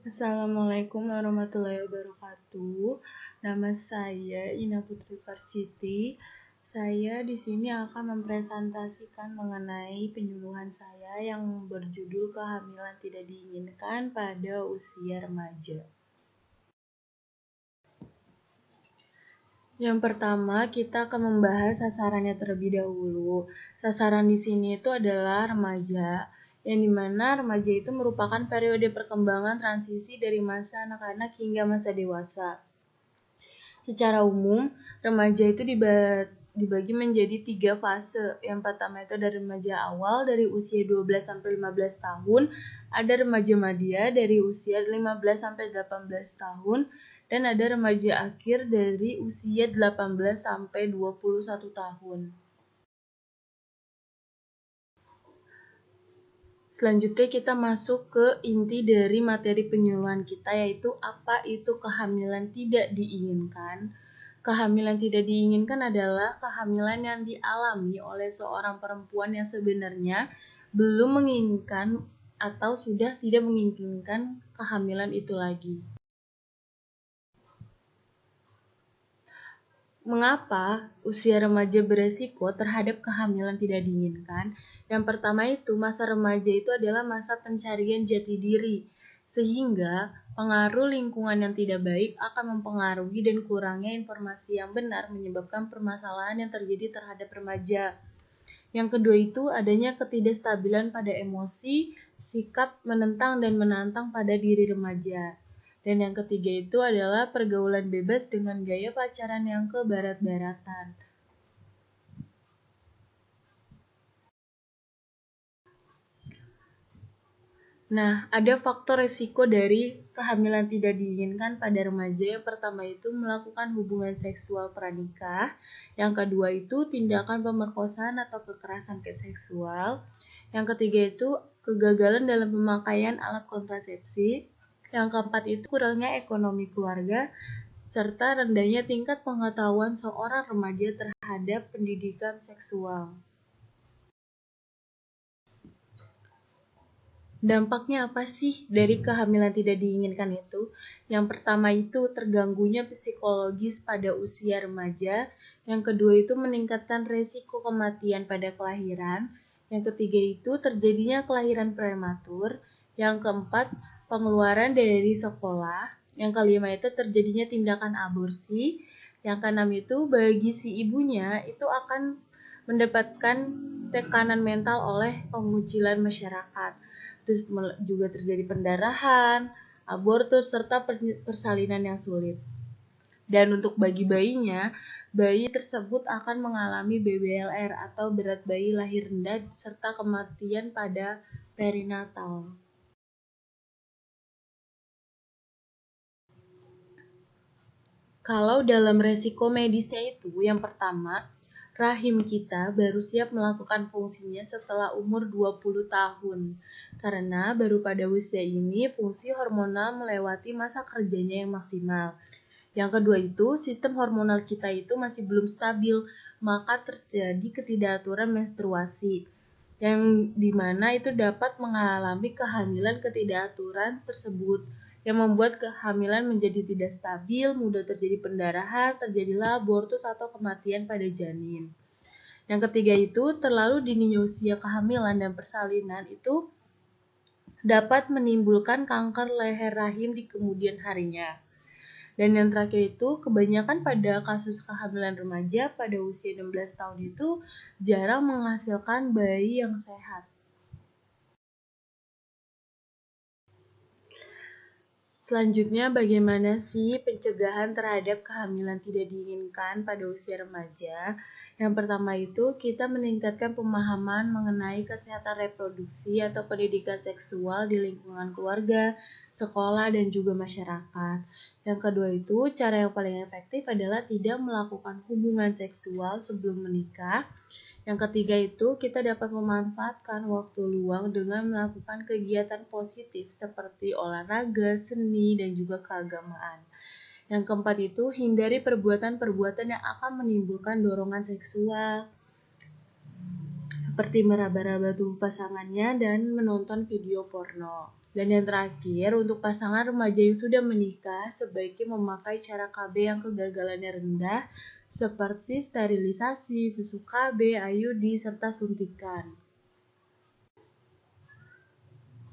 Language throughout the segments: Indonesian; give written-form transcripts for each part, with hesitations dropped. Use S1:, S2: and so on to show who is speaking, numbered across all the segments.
S1: Assalamualaikum warahmatullahi wabarakatuh. Nama saya Ina Putri Varsity. Saya di sini akan mempresentasikan mengenai penyuluhan saya yang berjudul kehamilan tidak diinginkan pada usia remaja. Yang pertama, kita akan membahas sasarannya terlebih dahulu. Sasaran di sini itu adalah remaja, yang dimana remaja itu merupakan periode perkembangan transisi dari masa anak-anak hingga masa dewasa. Secara umum, remaja itu dibagi menjadi 3 fase. Yang pertama itu ada remaja awal dari usia 12-15 tahun, ada remaja madya dari usia 15-18 tahun, dan ada remaja akhir dari usia 18-21 tahun. Selanjutnya kita masuk ke inti dari materi penyuluhan kita, yaitu apa itu kehamilan tidak diinginkan. Kehamilan tidak diinginkan adalah kehamilan yang dialami oleh seorang perempuan yang sebenarnya belum menginginkan atau sudah tidak menginginkan kehamilan itu lagi. Mengapa usia remaja beresiko terhadap kehamilan tidak diinginkan? Yang pertama itu, masa remaja itu adalah masa pencarian jati diri, sehingga pengaruh lingkungan yang tidak baik akan mempengaruhi dan kurangnya informasi yang benar menyebabkan permasalahan yang terjadi terhadap remaja. Yang kedua itu, adanya ketidakstabilan pada emosi, sikap menentang dan menantang pada diri remaja. Dan yang ketiga itu adalah pergaulan bebas dengan gaya pacaran yang kebarat-baratan. Nah, ada faktor resiko dari kehamilan tidak diinginkan pada remaja. Yang pertama itu melakukan hubungan seksual pranikah. Yang kedua itu tindakan pemerkosaan atau kekerasan seksual. Yang ketiga itu kegagalan dalam pemakaian alat kontrasepsi. Yang keempat itu kurangnya ekonomi keluarga, serta rendahnya tingkat pengetahuan seorang remaja terhadap pendidikan seksual. Dampaknya apa sih dari kehamilan tidak diinginkan itu? Yang pertama itu terganggunya psikologis pada usia remaja. Yang kedua itu meningkatkan resiko kematian pada kelahiran. Yang ketiga itu terjadinya kelahiran prematur. Yang keempat, pengeluaran dari sekolah. Yang kelima itu terjadinya tindakan aborsi. Yang keenam itu bagi si ibunya itu akan mendapatkan tekanan mental oleh pengucilan masyarakat. Terus juga terjadi pendarahan, abortus, serta persalinan yang sulit. Dan untuk bagi bayinya, bayi tersebut akan mengalami BBLR atau berat bayi lahir rendah serta kematian pada perinatal. Kalau dalam resiko medisnya itu, yang pertama, rahim kita baru siap melakukan fungsinya setelah umur 20 tahun. Karena baru pada usia ini fungsi hormonal melewati masa kerjanya yang maksimal. Yang kedua itu, sistem hormonal kita itu masih belum stabil, maka terjadi ketidakaturan menstruasi. Yang dimana itu dapat mengalami kehamilan ketidakaturan tersebut, yang membuat kehamilan menjadi tidak stabil, mudah terjadi pendarahan, terjadilah abortus atau kematian pada janin. Yang ketiga itu, terlalu dininya usia kehamilan dan persalinan itu dapat menimbulkan kanker leher rahim di kemudian harinya. Dan yang terakhir itu, kebanyakan pada kasus kehamilan remaja pada usia 16 tahun itu jarang menghasilkan bayi yang sehat. Selanjutnya, bagaimana sih pencegahan terhadap kehamilan tidak diinginkan pada usia remaja? Yang pertama itu, kita meningkatkan pemahaman mengenai kesehatan reproduksi atau pendidikan seksual di lingkungan keluarga, sekolah, dan juga masyarakat. Yang kedua itu, cara yang paling efektif adalah tidak melakukan hubungan seksual sebelum menikah. Yang ketiga itu, kita dapat memanfaatkan waktu luang dengan melakukan kegiatan positif seperti olahraga, seni, dan juga keagamaan. Yang keempat itu, hindari perbuatan-perbuatan yang akan menimbulkan dorongan seksual, seperti meraba-raba tubuh pasangannya dan menonton video porno. Dan yang terakhir, untuk pasangan remaja yang sudah menikah, sebaiknya memakai cara KB yang kegagalannya rendah, seperti sterilisasi, susu KB, IUD, serta suntikan.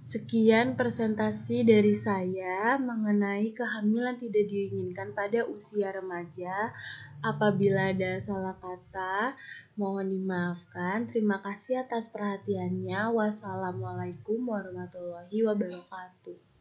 S1: Sekian presentasi dari saya mengenai kehamilan tidak diinginkan pada usia remaja. Apabila ada salah kata, mohon dimaafkan. Terima kasih atas perhatiannya. Wassalamualaikum warahmatullahi wabarakatuh.